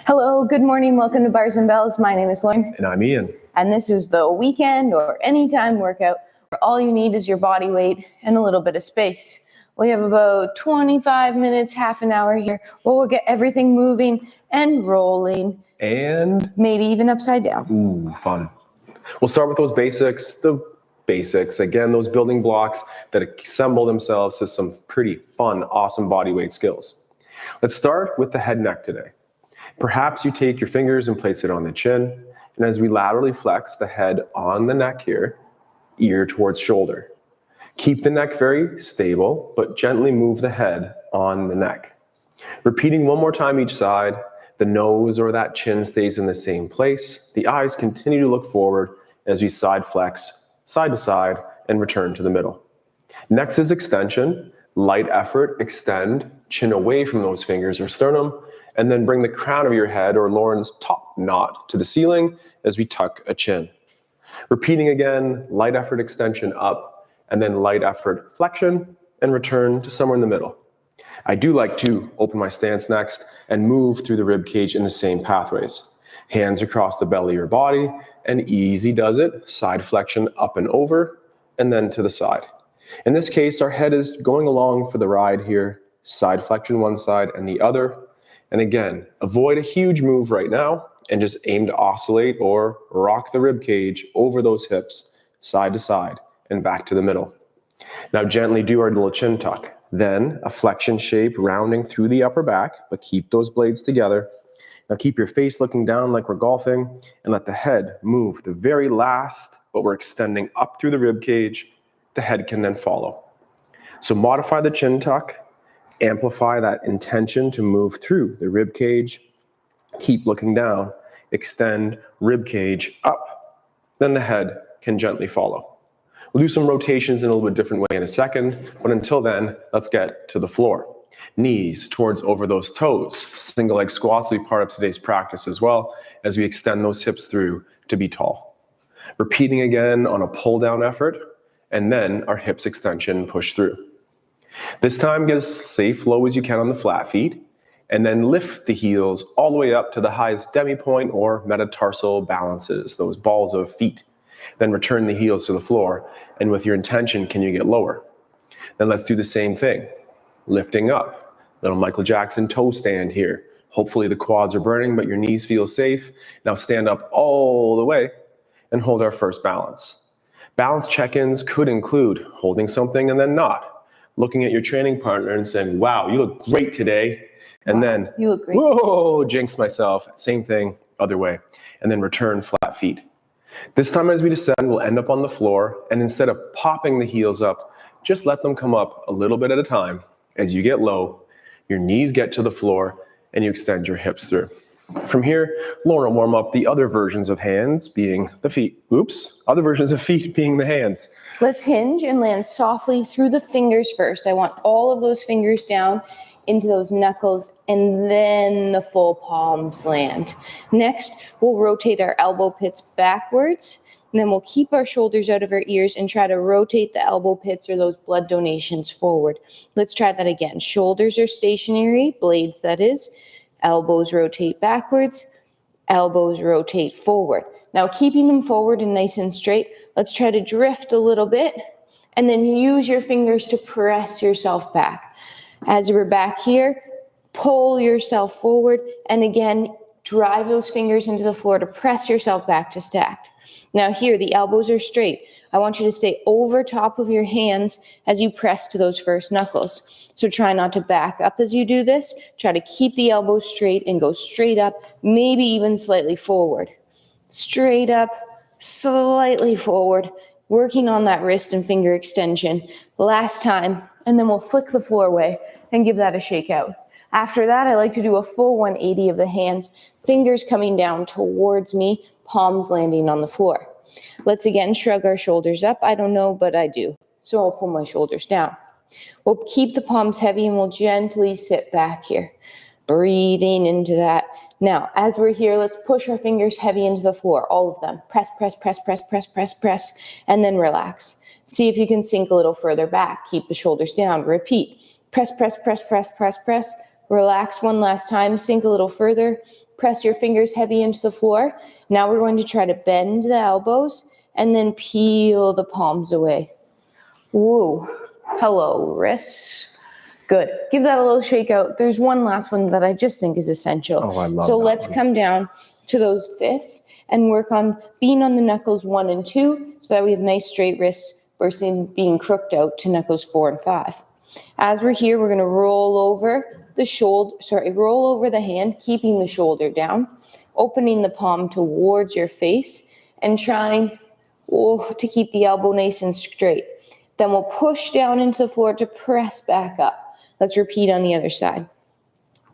Hello, good morning, welcome to Bars and Bells. My name is Lauren. And I'm Ian. And this is the weekend or anytime workout where all you need is your body weight and a little bit of space. We have about 25 minutes, half an hour here where we'll get everything moving and rolling. And maybe even upside down. Ooh, fun. We'll start with those basics, Again, those building blocks that assemble themselves to some pretty fun, awesome body weight skills. Let's start with the head neck today. Perhaps you take your fingers and place it on the chin, and as we laterally flex the head on the neck here, ear towards shoulder. Keep the neck very stable, but gently move the head on the neck. Repeating one more time each side, the nose or that chin stays in the same place. The eyes continue to look forward as we side flex, side to side, and return to the middle. Next is extension. Light effort, extend, chin away from those fingers or sternum, and then bring the crown of your head or Lauren's top knot to the ceiling as we tuck a chin. Repeating again, light effort extension up, and then light effort flexion, and return to somewhere in the middle. I do like to open my stance next and move through the rib cage in the same pathways. Hands across the belly or body, and easy does it, side flexion up and over, and then to the side. In this case, our head is going along for the ride here, side flexion one side and the other. And again, avoid a huge move right now and just aim to oscillate or rock the rib cage over those hips, side to side and back to the middle. Now gently do our little chin tuck. Then a flexion shape rounding through the upper back, but keep those blades together. Now keep your face looking down like we're golfing and let the head move the very last, but we're extending up through the rib cage. The head can then follow. So modify the chin tuck, amplify that intention to move through the rib cage, keep looking down, extend rib cage up, then the head can gently follow. We'll do some rotations in a little bit different way in a second, but until then, let's get to the floor. Knees towards over those toes. Single leg squats will be part of today's practice as well as we extend those hips through to be tall. Repeating again on a pull down effort, and then our hips extension push through. This time, get as safe low as you can on the flat feet, and then lift the heels all the way up to the highest demi-point or metatarsal balances, those balls of feet. Then return the heels to the floor, and with your intention, can you get lower? Then let's do the same thing. Lifting up, little Michael Jackson toe stand here. Hopefully the quads are burning, but your knees feel safe. Now stand up all the way and hold our first balance. Balance check-ins could include holding something and then not. Looking at your training partner and saying, wow, you look great today. And then, you look great. Whoa, jinx myself. Same thing, other way. And then return flat feet. This time as we descend, we'll end up on the floor. And instead of popping the heels up, just let them come up a little bit at a time. As you get low, your knees get to the floor and you extend your hips through. From here, Lauren will warm up the other versions of hands being the feet. Other versions of feet being the hands. Let's hinge and land softly through the fingers first. I want all of those fingers down into those knuckles and then the full palms land. Next, we'll rotate our elbow pits backwards. And then we'll keep our shoulders out of our ears and try to rotate the elbow pits or those blood donations forward. Let's try that again. Shoulders are stationary, blades that is. Elbows rotate backwards, elbows rotate forward. Now keeping them forward and nice and straight, let's try to drift a little bit and then use your fingers to press yourself back. As we're back here, pull yourself forward and again, drive those fingers into the floor to press yourself back to stacked. Now here, the elbows are straight. I want you to stay over top of your hands as you press to those first knuckles. So try not to back up as you do this. Try to keep the elbows straight and go straight up, maybe even slightly forward. Straight up, slightly forward, working on that wrist and finger extension. Last time, and then we'll flick the floor away and give that a shake out. After that, I like to do a full 180 of the hands, fingers coming down towards me, palms landing on the floor. Let's again shrug our shoulders up. I don't know, but I do. So I'll pull my shoulders down. We'll keep the palms heavy and we'll gently sit back here. Breathing into that. Now, as we're here, let's push our fingers heavy into the floor, all of them. Press, press, press, press, press, press, press, and then relax. See if you can sink a little further back. Keep the shoulders down. Repeat. Press, press, press, press, press, press. Relax one last time. Sink a little further. press your fingers heavy into the floor. Now we're going to try to bend the elbows and then peel the palms away. Whoa. Hello, wrists. Good. Give that a little shake out. There's one last one that I just think is essential. Oh, I love so that let's one. come down to those fists and work on being on the knuckles 1 and 2 so that we have nice straight wrists versus being crooked out to knuckles 4 and 5. As we're here, we're going to roll over the hand, keeping the shoulder down, opening the palm towards your face and trying to keep the elbow nice and straight. Then we'll push down into the floor to press back up. Let's repeat on the other side.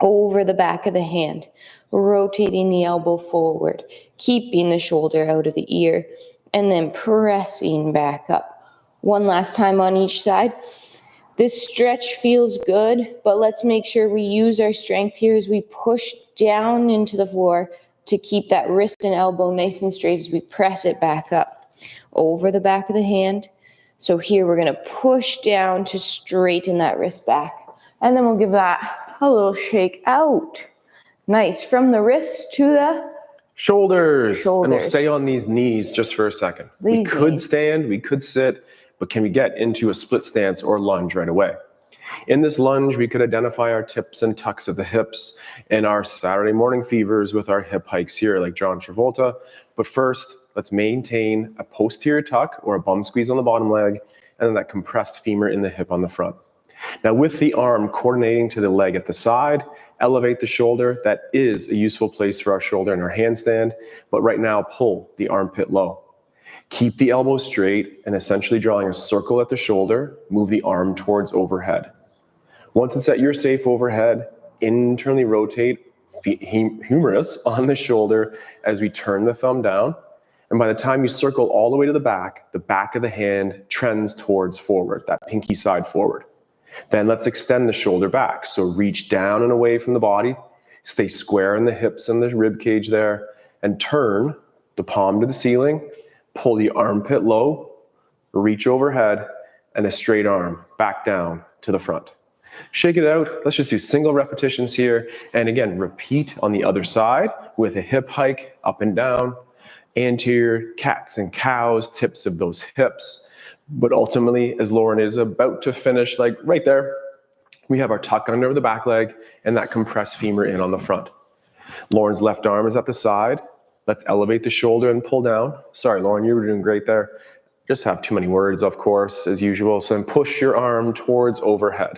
Over the back of the hand, rotating the elbow forward, keeping the shoulder out of the ear, and then pressing back up. One last time on each side. This stretch feels good, but let's make sure we use our strength here as we push down into the floor to keep that wrist and elbow nice and straight as we press it back up. Over the back of the hand. So here we're going to push down to straighten that wrist back. And then we'll give that a little shake out. Nice. From the wrist to the shoulders. And we'll stay on these knees just for a second. We could stand, we could sit, but can we get into a split stance or lunge right away? In this lunge, we could identify our tips and tucks of the hips and our Saturday morning fevers with our hip hikes here like John Travolta. But first, let's maintain a posterior tuck or a bum squeeze on the bottom leg and then that compressed femur in the hip on the front. Now with the arm coordinating to the leg at the side, elevate the shoulder. That is a useful place for our shoulder in our handstand, but right now pull the armpit low. Keep the elbow straight and essentially drawing a circle at the shoulder, move the arm towards overhead. Once it's at your safe overhead, internally rotate humerus on the shoulder as we turn the thumb down. And by the time you circle all the way to the back of the hand trends towards forward, that pinky side forward. Then let's extend the shoulder back. So reach down and away from the body, stay square in the hips and the rib cage there, and turn the palm to the ceiling, pull the armpit low, reach overhead, and a straight arm back down to the front. Shake it out. Let's just do single repetitions here. And again, repeat on the other side with a hip hike up and down, anterior cats and cows, tips of those hips. But ultimately, as Lauren is about to finish, like right there, we have our tuck under the back leg and that compressed femur in on the front. Lauren's left arm is at the side. Let's elevate the shoulder and pull down. Sorry, Lauren, you were doing great there. Just have too many words, of course, as usual. So then push your arm towards overhead.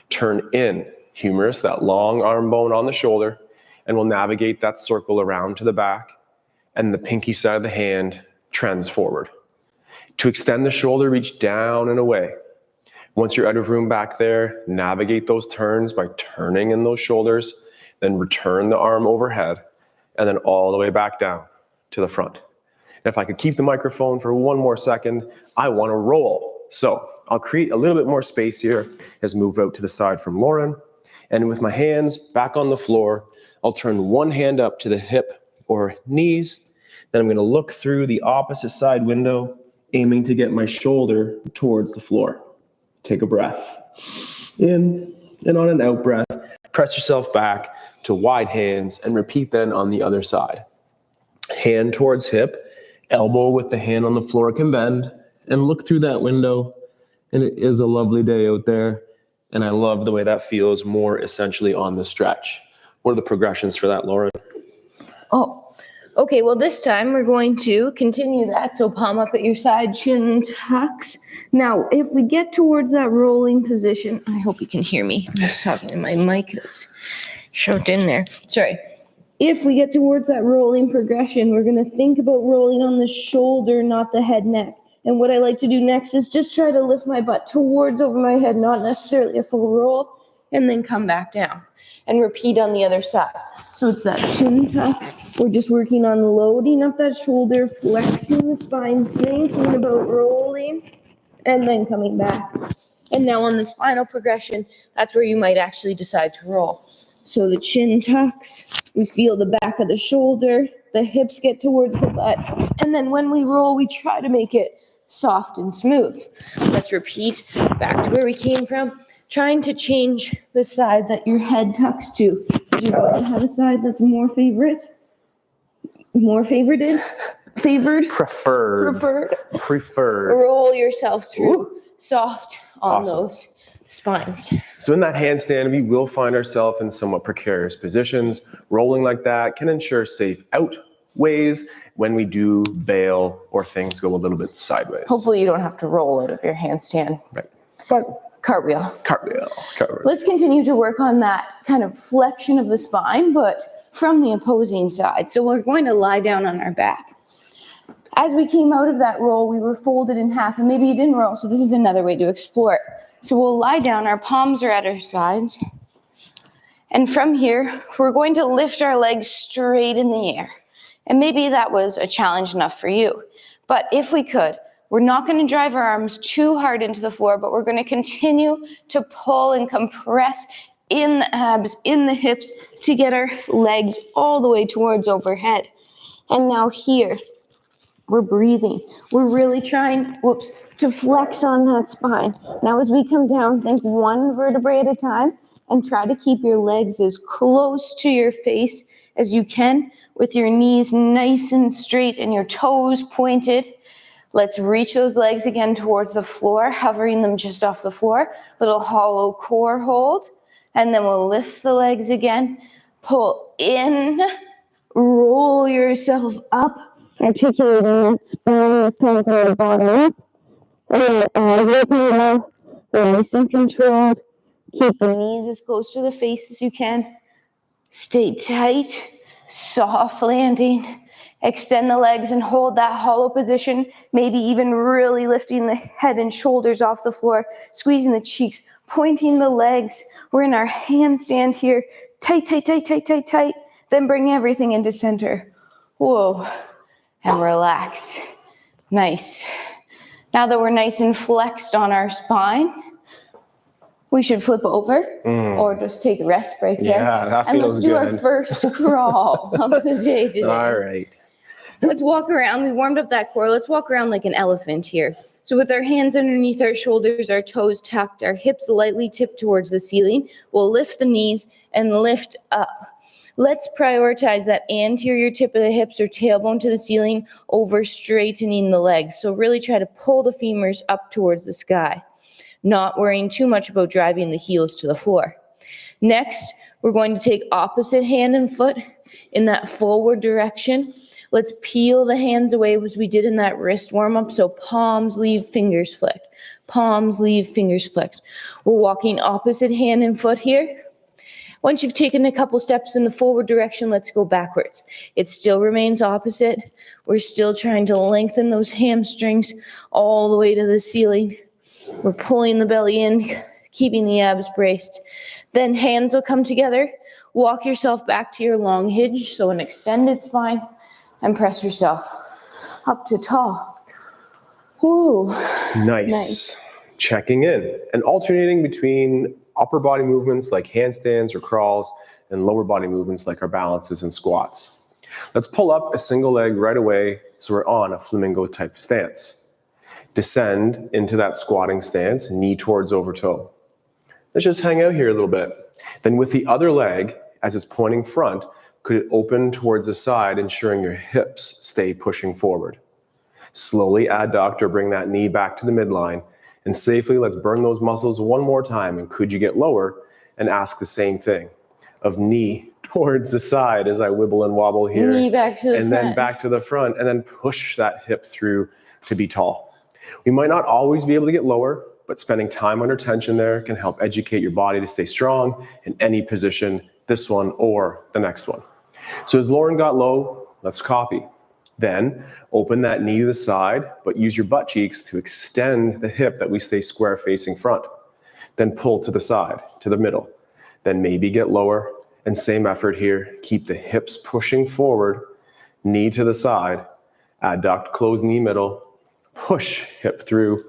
Turn in humerus, that long arm bone on the shoulder, and we'll navigate that circle around to the back, and the pinky side of the hand trends forward. To extend the shoulder, reach down and away. Once you're out of room back there, navigate those turns by turning in those shoulders, then return the arm overhead, and then all the way back down to the front. And if I could keep the microphone for one more second, I want to roll. So I'll create a little bit more space here as I move out to the side from Lauren. And with my hands back on the floor, I'll turn one hand up to the hip or knees. Then I'm going to look through the opposite side window, aiming to get my shoulder towards the floor. Take a breath. In, and on an out breath, press yourself back to wide hands and repeat then on the other side. Hand towards hip, elbow with the hand on the floor can bend, and look through that window. And it is a lovely day out there. And I love the way that feels more essentially on the stretch. What are the progressions for that, Lauren? Oh, okay. Well, this time we're going to continue that. So palm up at your side, chin tucks. Now, if we get towards that rolling position, I hope you can hear me. I'm just talking to my mic. It's shoved in there. Sorry. If we get towards that rolling progression, we're going to think about rolling on the shoulder, not the head neck. And what I like to do next is just try to lift my butt towards over my head, not necessarily a full roll, and then come back down. And repeat on the other side. So it's that chin tuck. We're just working on loading up that shoulder, flexing the spine, thinking about rolling, and then coming back. And now on this final progression, that's where you might actually decide to roll. So the chin tucks, we feel the back of the shoulder, the hips get towards the butt, and then when we roll, we try to make it soft and smooth. Let's repeat back to where we came from, trying to change the side that your head tucks to. Does your body have a side that's more favorited? Favored? Preferred. Roll yourself through. Ooh. Soft on Awesome. those spines. So in that handstand, we will find ourselves in somewhat precarious positions. Rolling like that can ensure safe outways when we do bail or things go a little bit sideways. Hopefully you don't have to roll out of your handstand. Right. But Cartwheel. cartwheel. Let's continue to work on that kind of flexion of the spine, but from the opposing side. So we're going to lie down on our back. As we came out of that roll, we were folded in half, and maybe you didn't roll, so this is another way to explore it. So we'll lie down, our palms are at our sides, and from here, we're going to lift our legs straight in the air. And maybe that was a challenge enough for you, but if we could, we're not going to drive our arms too hard into the floor, but we're going to continue to pull and compress in the abs, in the hips, to get our legs all the way towards overhead. And now here, we're breathing. We're really trying, to flex on that spine. Now as we come down, think one vertebrae at a time and try to keep your legs as close to your face as you can with your knees nice and straight and your toes pointed. Let's reach those legs again towards the floor, hovering them just off the floor. Little hollow core hold. And then we'll lift the legs again. Pull in. Roll yourself up. Articulating that spine, coming from the bottom up. And working down. We're nice and controlled. Keep the knees as close to the face as you can. Stay tight. Soft landing. Extend the legs and hold that hollow position, maybe even really lifting the head and shoulders off the floor, squeezing the cheeks, pointing the legs. We're in our handstand here. Tight, tight, tight, tight, tight, tight. Then bring everything into center. Whoa. And relax. Nice. Now that we're nice and flexed on our spine, we should flip over or just take a rest break there. Yeah, that feels good. And let's do our first crawl of the day today. All right. Let's walk around. We warmed up that core. Let's walk around like an elephant here. So with our hands underneath our shoulders, our toes tucked, our hips lightly tipped towards the ceiling, we'll lift the knees and lift up. Let's prioritize that anterior tip of the hips or tailbone to the ceiling over straightening the legs. So really try to pull the femurs up towards the sky, not worrying too much about driving the heels to the floor. Next, we're going to take opposite hand and foot in that forward direction. Let's peel the hands away as we did in that wrist warm-up. So palms leave, fingers flick. Palms leave, fingers flex. We're walking opposite hand and foot here. Once you've taken a couple steps in the forward direction, let's go backwards. It still remains opposite. We're still trying to lengthen those hamstrings all the way to the ceiling. We're pulling the belly in, keeping the abs braced. Then hands will come together. Walk yourself back to your long hinge, so an extended spine. And press yourself up to tall. Woo. Nice. Checking in and alternating between upper body movements like handstands or crawls and lower body movements like our balances and squats. Let's pull up a single leg right away so we're on a flamingo type stance. Descend into that squatting stance, knee towards over toe. Let's just hang out here a little bit. Then with the other leg, as it's pointing front, could it open towards the side, ensuring your hips stay pushing forward. Slowly adduct or bring that knee back to the midline, and safely let's burn those muscles one more time. And could you get lower and ask the same thing of knee towards the side as I wibble and wobble here. Knee back to the and front. then back to the front, and then push that hip through to be tall. We might not always be able to get lower, but spending time under tension there can help educate your body to stay strong in any position, this one or the next one. So as Lauren got low, let's copy. Then open that knee to the side, but use your butt cheeks to extend the hip that we stay square facing front. Then pull to the side, to the middle. Then maybe get lower, and same effort here. Keep the hips pushing forward, knee to the side, adduct, close knee middle, push hip through,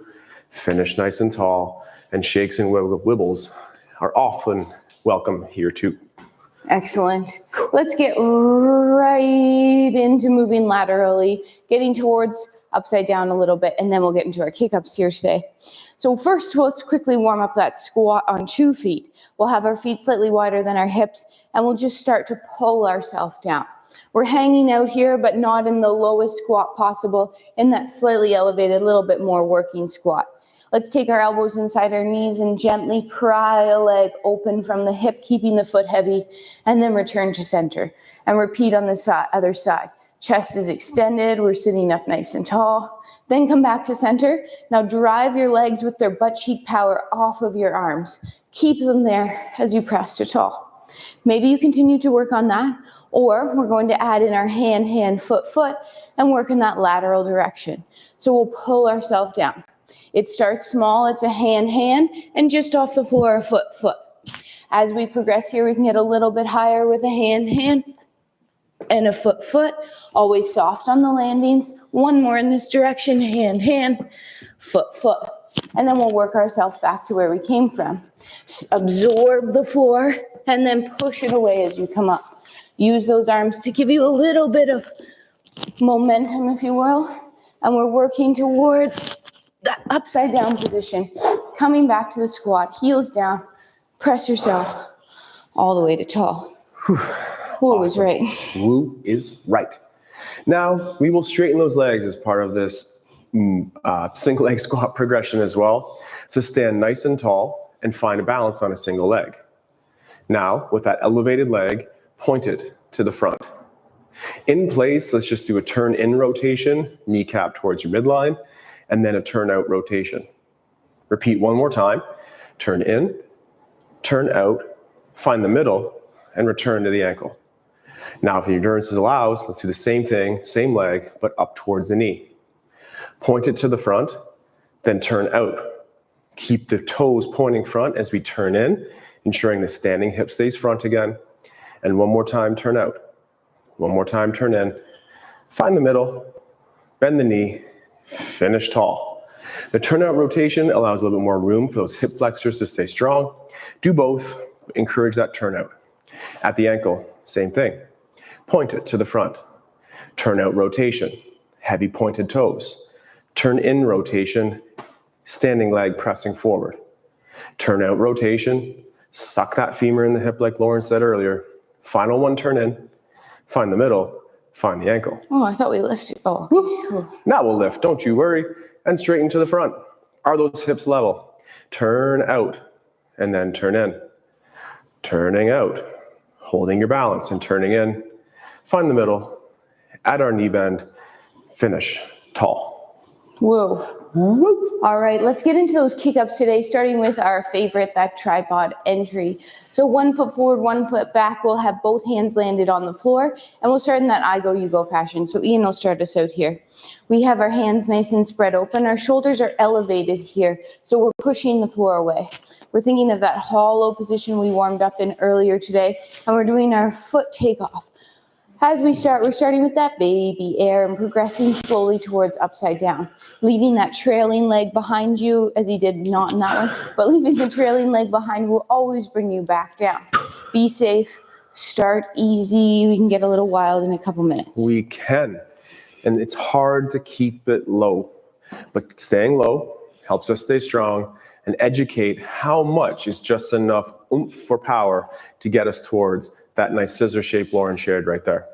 finish nice and tall, and shakes and wibbles are often welcome here too. Excellent. Let's get right into moving laterally, getting towards upside down a little bit, and then we'll get into our kick-ups here today. So first, let's quickly warm up that squat on 2 feet. We'll have our feet slightly wider than our hips, and we'll just start to pull ourselves down. We're hanging out here, but not in the lowest squat possible, in that slightly elevated, a little bit more working squat. Let's take our elbows inside our knees and gently pry a leg open from the hip, keeping the foot heavy, and then return to center. And repeat on the other side. Chest is extended, we're sitting up nice and tall. Then come back to center. Now drive your legs with their butt cheek power off of your arms. Keep them there as you press to tall. Maybe you continue to work on that, or we're going to add in our hand, hand, foot, foot, and work in that lateral direction. So we'll pull ourselves down. It starts small, it's a hand, hand, and just off the floor, a foot, foot. As we progress here, we can get a little bit higher with a hand, hand, and a foot, foot. Always soft on the landings. One more in this direction, hand, hand, foot, foot. And then we'll work ourselves back to where we came from. Absorb the floor, and then push it away as you come up. Use those arms to give you a little bit of momentum, if you will. And we're working towards that upside down position. Coming back to the squat, heels down, press yourself all the way to tall. Woo was right. Woo is right. Now, we will straighten those legs as part of this single leg squat progression as well. So stand nice and tall and find a balance on a single leg. Now, with that elevated leg, point it to the front. In place, let's just do a turn in rotation, kneecap towards your midline, and then a turn out rotation. Repeat one more time. Turn in, turn out, find the middle, and return to the ankle. Now, if the endurance allows, let's do the same thing, same leg, but up towards the knee. Point it to the front, then turn out. Keep the toes pointing front as we turn in, ensuring the standing hip stays front again. And one more time, turn out. One more time, turn in. Find the middle, bend the knee, finish tall. The turnout rotation allows a little bit more room for those hip flexors to stay strong. Do both, encourage that turnout. At the ankle, same thing. Point it to the front. Turnout rotation, heavy pointed toes. Turn in rotation, standing leg pressing forward. Turnout rotation, suck that femur in the hip like Lauren said earlier. Final one, turn in, find the middle, find the ankle. Oh, I thought we lifted. Oh, okay. Now we'll lift, don't you worry, and straighten to the front. Are those hips level? Turn out, and then turn in. Turning out, holding your balance and turning in. Find the middle, add our knee bend, finish tall. Whoa. All right, let's get into those kick-ups today, starting with our favorite, that tripod entry. So 1 foot forward, 1 foot back. We'll have both hands landed on the floor, and we'll start in that I go, you go fashion. So Ian will start us out here. We have our hands nice and spread open. Our shoulders are elevated here, so we're pushing the floor away. We're thinking of that hollow position we warmed up in earlier today, and we're doing our foot takeoff. As we start, we're starting with that baby air and progressing slowly towards upside down. Leaving that trailing leg behind you, as you did not in that one, but leaving the trailing leg behind will always bring you back down. Be safe, start easy. We can get a little wild in a couple minutes. We can, and it's hard to keep it low, but staying low helps us stay strong and educate how much is just enough oomph for power to get us towards that nice scissor shape Lauren shared right there.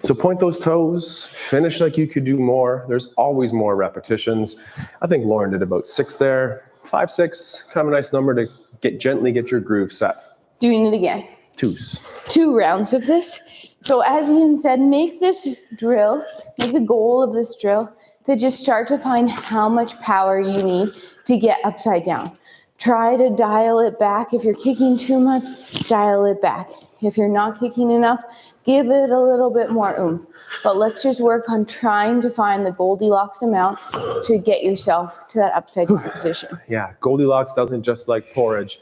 So point those toes, finish like you could do more. There's always more repetitions. I think Lauren did about 6 there. 5, 6, kind of a nice number to gently get your groove set. Doing it again. 2s. 2 rounds of this. So as Ian said, make this drill, make the goal of this drill to just start to find how much power you need to get upside down. Try to dial it back. If you're kicking too much, dial it back. If you're not kicking enough, give it a little bit more oomph. But let's just work on trying to find the Goldilocks amount to get yourself to that upside down position. Yeah, Goldilocks doesn't just like porridge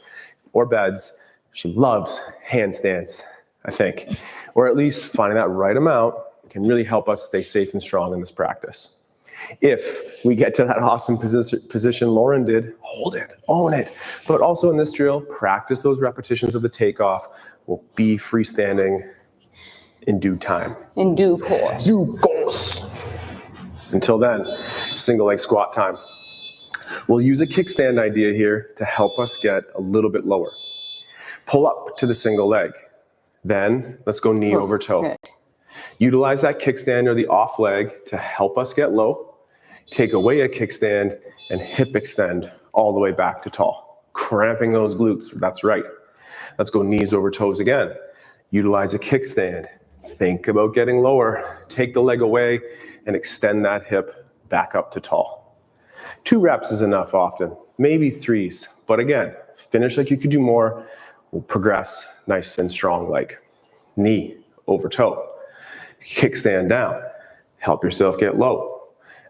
or beds. She loves handstands, I think. Or at least finding that right amount can really help us stay safe and strong in this practice. If we get to that awesome position Lauren did, hold it, own it. But also in this drill, practice those repetitions of the takeoff. We'll be freestanding in due time. In due course. Due course. Until then, single leg squat time. We'll use a kickstand idea here to help us get a little bit lower. Pull up to the single leg. Then let's go knee over toe. Good. Utilize that kickstand or the off leg to help us get low. Take away a kickstand and hip extend all the way back to tall. Cramping those glutes, that's right. Let's go knees over toes again. Utilize a kickstand. Think about getting lower. Take the leg away and extend that hip back up to tall. 2 reps is enough often, maybe 3s. But again, finish like you could do more. We'll progress nice and strong leg. Knee over toe. Kickstand down. Help yourself get low.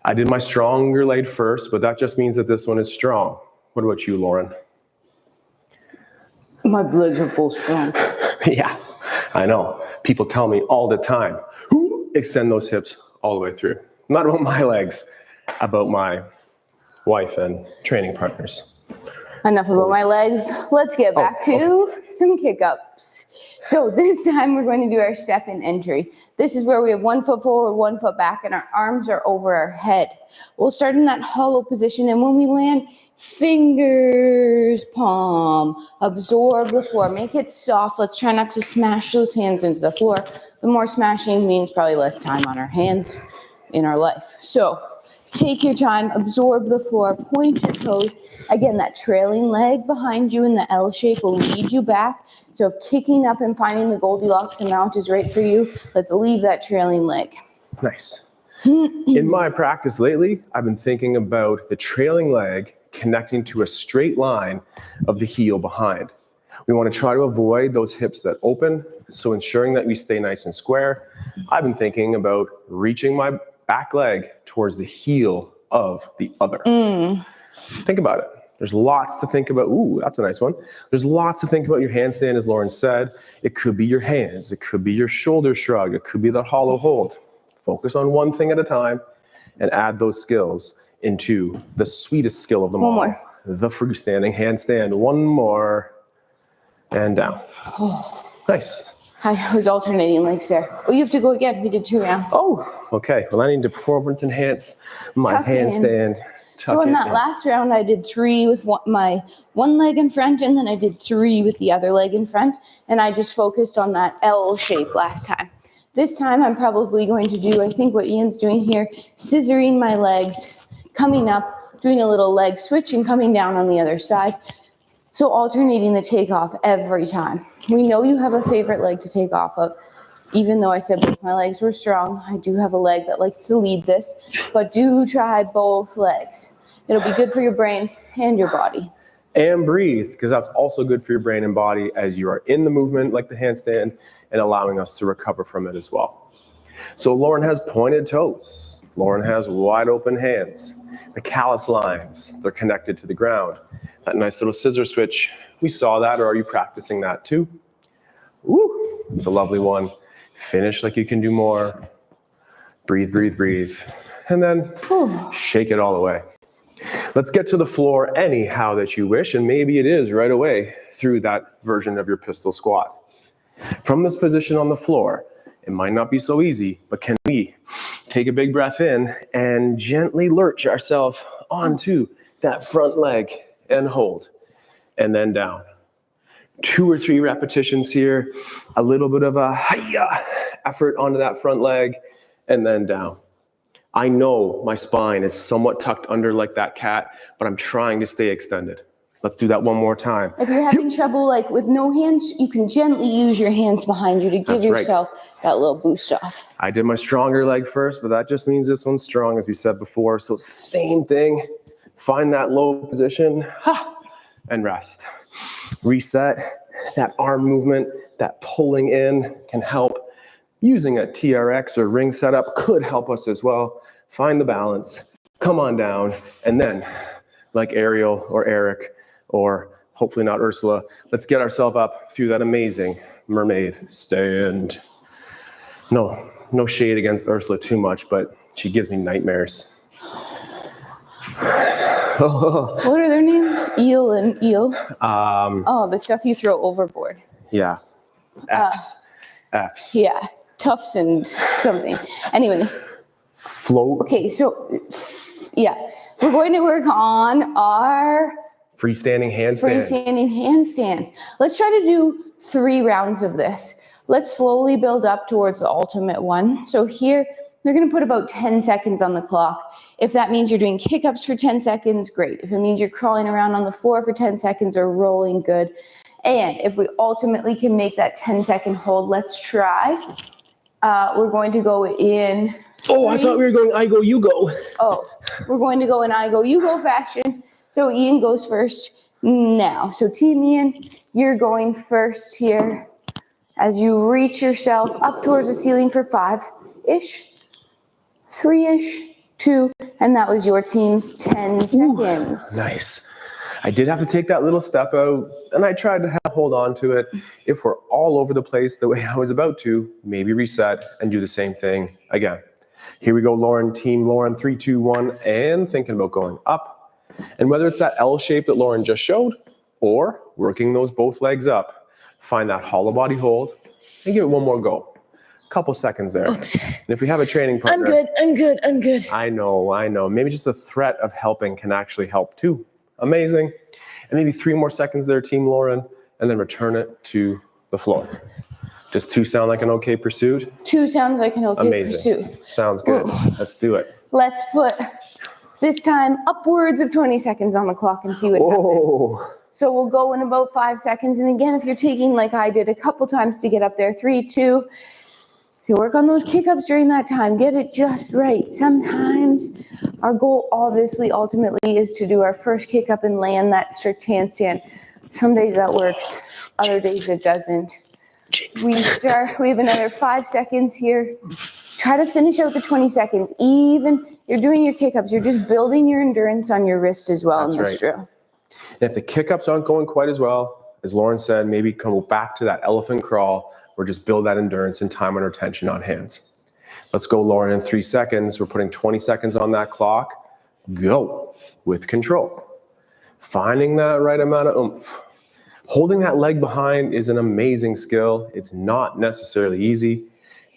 I did my stronger leg first, but that just means that this one is strong. What about you, Lauren? My legs are both strong. Yeah, I know. People tell me all the time, extend those hips all the way through. Not about my legs, about my wife and training partners. Enough about my legs. Let's get back to some kick-ups. So this time we're going to do our step-in entry. This is where we have 1 foot forward, 1 foot back, and our arms are over our head. We'll start in that hollow position, and when we land, fingers, palm, absorb the floor. Make it soft. Let's try not to smash those hands into the floor. The more smashing means probably less time on our hands in our life. So take your time, absorb the floor, point your toes. Again, that trailing leg behind you in the L shape will lead you back. So kicking up and finding the Goldilocks amount is right for you. Let's leave that trailing leg. Nice. In my practice lately, I've been thinking about the trailing leg connecting to a straight line of the heel behind. We want to try to avoid those hips that open, so ensuring that we stay nice and square. I've been thinking about reaching my back leg towards the heel of the other. Think about it. There's lots to think about. Ooh, that's a nice one. There's lots to think about your handstand, as Lauren said. It could be your hands. It could be your shoulder shrug. It could be that hollow hold. Focus on one thing at a time and add those skills into the sweetest skill of them all. One more. The freestanding handstand. One more. And down. Nice. I was alternating legs there. Oh, you have to go again. We did 2 rounds. Oh, okay. Well, I need to performance enhance my Tuck in. handstand. So in that last round, I did 3 with my one leg in front, and then I did 3 with the other leg in front, and I just focused on that L shape last time. This time, I'm probably going to do, I think what Ian's doing here, scissoring my legs, coming up, doing a little leg switch, and coming down on the other side. So alternating the takeoff every time. We know you have a favorite leg to take off of. Even though I said both my legs were strong, I do have a leg that likes to lead this, but do try both legs. It'll be good for your brain and your body. And breathe, because that's also good for your brain and body as you are in the movement like the handstand and allowing us to recover from it as well. So Lauren has pointed toes. Lauren has wide open hands. The callus lines, they're connected to the ground. That nice little scissor switch, we saw that, or are you practicing that too? Woo, it's a lovely one. Finish like you can do more. Breathe, breathe, breathe. And then shake it all away. Let's get to the floor anyhow that you wish, and maybe it is right away through that version of your pistol squat. From this position on the floor, it might not be so easy, but can we take a big breath in and gently lurch ourselves onto that front leg and hold, and then down. 2 or 3 repetitions here, a little bit of a hi-ya effort onto that front leg, and then down. I know my spine is somewhat tucked under like that cat, but I'm trying to stay extended. Let's do that one more time. If you're having trouble like with no hands, you can gently use your hands behind you to give yourself that little boost off. I did my stronger leg first, but that just means this one's strong, as we said before. So same thing, find that low position and rest. Reset. That arm movement, that pulling in can help. Using a TRX or ring setup could help us as well. Find the balance, come on down, and then, like Ariel or Eric, or hopefully not Ursula, let's get ourselves up through that amazing mermaid stand. No shade against Ursula too much, but she gives me nightmares. What are their names? Eel and eel? The stuff you throw overboard. Yeah, F's. Yeah, Tufts and something. Anyway, Float. Okay, so yeah, we're going to work on our Freestanding handstand. freestanding handstands. Let's try to do 3 rounds of this. Let's slowly build up towards the ultimate one. So here, we're gonna put about 10 seconds on the clock. If that means you're doing kick-ups for 10 seconds, great. If it means you're crawling around on the floor for 10 seconds or rolling, good. And if we ultimately can make that 10-second hold, let's try. We're going to go in. Oh, I thought we were going I go, you go. Oh, we're going to go in I go, you go fashion. So Ian goes first now. So Team Ian, you're going first here as you reach yourself up towards the ceiling for 5-ish, 3-ish, 2, and that was your team's 10 seconds. Nice. I did have to take that little step out, and I tried to hold on to it. If we're all over the place the way I was about to, maybe reset and do the same thing again. Here we go, Lauren. Team Lauren, 3, 2, 1, and thinking about going up. And whether it's that L shape that Lauren just showed, or working those both legs up, find that hollow body hold, and give it one more go. Couple seconds there. Oops. And if we have a training partner. I'm good. I know. Maybe just the threat of helping can actually help too. Amazing. And maybe 3 more seconds there, Team Lauren, and then return it to the floor. Does 2 sound like an okay pursuit? 2 sounds like an okay Amazing. pursuit. Sounds good. Let's do it. Let's put this time upwards of 20 seconds on the clock and see what happens. So we'll go in about 5 seconds. And again, if you're taking, like I did a couple times to get up there, 3, 2, you work on those kick-ups during that time. Get it just right. Sometimes our goal, obviously, ultimately, is to do our first kick-up and land that strict handstand. Some days that works. Other days it doesn't. We have another 5 seconds here. Try to finish out the 20 seconds. Even you're doing your kick-ups, you're just building your endurance on your wrist as well in this drill. And if the kick-ups aren't going quite as well, as Lauren said, maybe come back to that elephant crawl or just build that endurance and time under tension on hands. Let's go, Lauren, in 3 seconds. We're putting 20 seconds on that clock. Go with control. Finding that right amount of oomph. Holding that leg behind is an amazing skill. It's not necessarily easy.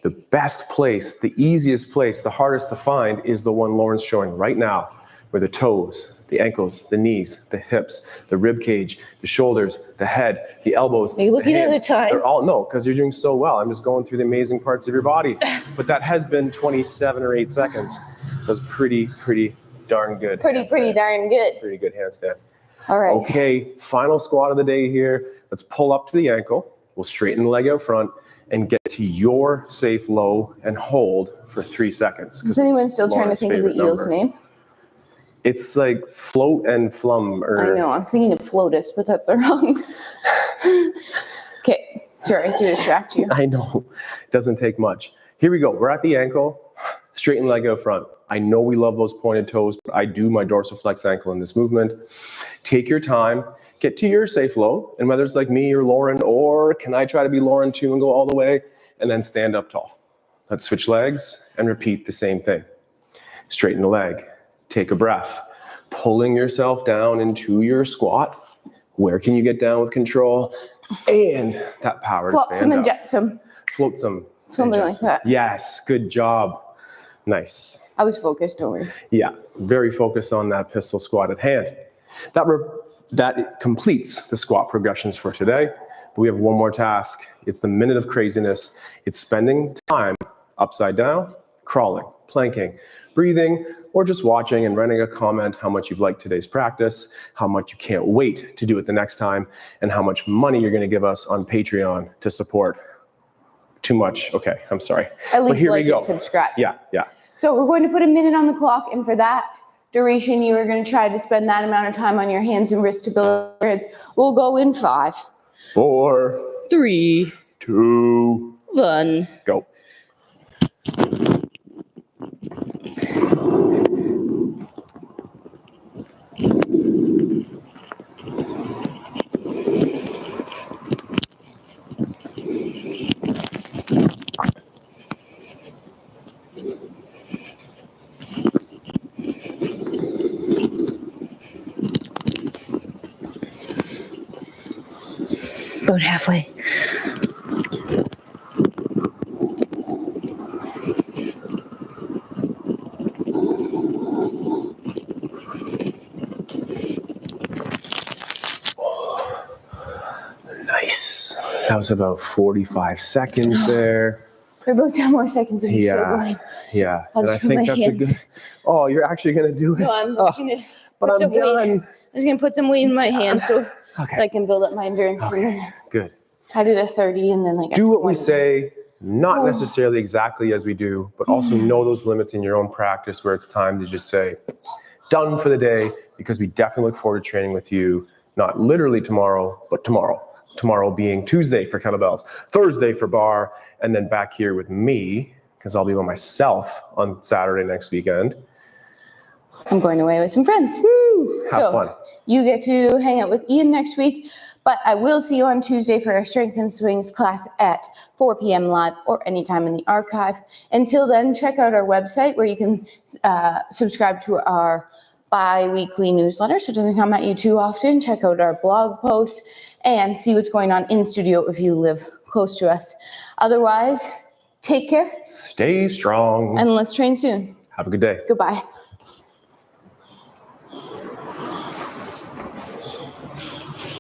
The best place, the easiest place, the hardest to find is the one Lauren's showing right now, where the toes, the ankles, the knees, the hips, the rib cage, the shoulders, the head, the elbows. Are you looking at the time? They're all, no, because you're doing so well. I'm just going through the amazing parts of your body. But that has been 27 or 8 seconds. So it's pretty darn good. Pretty darn good. Pretty good handstand. All right. Okay, final squat of the day here. Let's pull up to the ankle. We'll straighten the leg out front and get to your safe low and hold for 3 seconds. Is anyone still trying to think of the eel's name? It's like float and flum. I know, I'm thinking of floatus, but that's the wrong. Okay, sorry to distract you. I know, it doesn't take much. Here we go, we're at the ankle, straighten leg out front. I know we love those pointed toes, but I do my dorsiflex ankle in this movement. Take your time, get to your safe low, and whether it's like me or Lauren, or can I try to be Lauren too and go all the way, and then stand up tall. Let's switch legs and repeat the same thing. Straighten the leg. Take a breath, pulling yourself down into your squat. Where can you get down with control? And that power to stand up. Flotsam and jetsam. Flotsam. Something like that. Yes, good job. Nice. I was focused, don't worry. Yeah, very focused on that pistol squat at hand. That completes the squat progressions for today. But we have one more task. It's the minute of craziness. It's spending time upside down, crawling, planking, breathing, or just watching and writing a comment how much you've liked today's practice, how much you can't wait to do it the next time, and how much money you're going to give us on Patreon to support. Too much. Okay, I'm sorry. At least here like we go. and subscribe. Yeah. So we're going to put a minute on the clock, and for that duration, you are going to try to spend that amount of time on your hands and wrists to build endurance. We'll go in 5, 4, 3, 2, 1. Go. About halfway. That was about 45 seconds there. For about 10 more seconds if you're still Yeah, going. yeah. I'll And I just put think my that's a hands- good. Oh, you're actually gonna do it. No, I'm just gonna But put I'm some weight. done. I'm just gonna put some weight in my hands so Okay. I can build up my endurance. And Okay. then Good. I did a 30 and then like Do a what we 20. say, not necessarily exactly as we do, but also know those limits in your own practice where it's time to just say, done for the day, because we definitely look forward to training with you, not literally tomorrow, but tomorrow. Tomorrow being Tuesday for kettlebells, Thursday for bar, and then back here with me, because I'll be by myself on Saturday next weekend. I'm going away with some friends. Have fun. You get to hang out with Ian next week, but I will see you on Tuesday for our Strength and Swings class at 4 p.m. live or anytime in the archive. Until then, check out our website where you can subscribe to our bi-weekly newsletter so it doesn't come at you too often. Check out our blog posts and see what's going on in studio if you live close to us. Otherwise, take care Stay strong. and let's train soon. Have a good day. Goodbye.